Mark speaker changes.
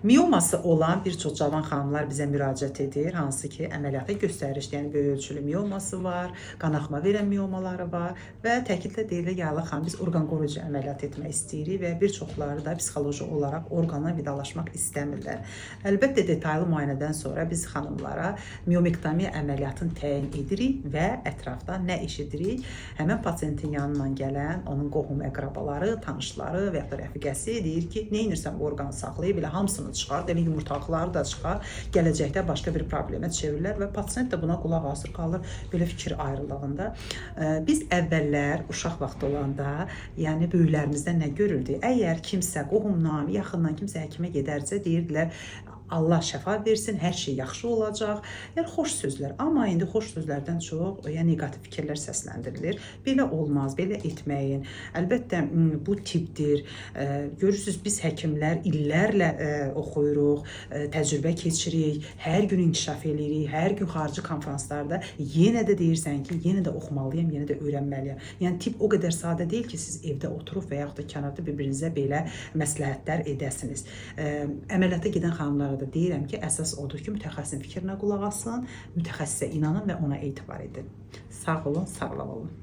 Speaker 1: Miyoması olan bir çox cavan xanımlar bizə müraciət edir, hansı ki, əməliyyata göstərişli, yəni böyük ölçülü miyoması var, qanaxma verən miyomaları var və təkidlə deyilir, yaylı xanım, biz orqan qoruyucu əməliyyat etmək istəyirik və bir çoxları da psixoloji olaraq orqanla vidalaşmaq istəmirlər. Əlbəttə, detaylı müayinədən sonra biz xanımlara miyomektomiya əməliyyatını təyin edirik və ətrafda nə eşidirik? Həmin pasiyentin yanından gələn, onun qohum əqrabaları, tanışları və ya da rəfiqəsi deyir ki, nə edirsən bu orqanı saxlayıb, elə hamısını çıxar, elə yumurtaqları da çıxar, gələcəkdə başqa bir problemə çevirilər və pasiyent də buna qulaq asır, qalır belə fikir ayrılığında. Biz əvvəllər uşaq vaxtı olanda, yəni böyüklərimizdən nə görürdük? Əgər kimsə qohumdan, yaxından kimsə həkimə gedərsə deyirdilər, Allah şəfa versin, hər şey yaxşı olacaq. Yəni xoş sözlər. Amma indi xoş sözlərdən çox yəni neqativ fikirlər səsləndirilir. Belə olmaz, belə etməyin. Əlbəttə bu tipdir. Görürsüz, biz həkimlər illərlə oxuyuruq, təcrübə keçirik, hər gün inkişaf edirik, hər gün xarici konfranslarda yenə də deyirsən ki, yenə də oxumalıyam, yenə də öyrənməliyəm. Yəni tip o qədər sadə deyil ki, siz evdə oturub və yaxud da kənarda bir-birinizə belə məsləhətlər edəsiniz. Əməliyyata gedən xanımlara da deyirəm ki, əsas odur ki, mütəxəssisin fikrinə qulaq asın, mütəxəssisə inanın və ona etibar edin. Sağ olun, sağlam olun.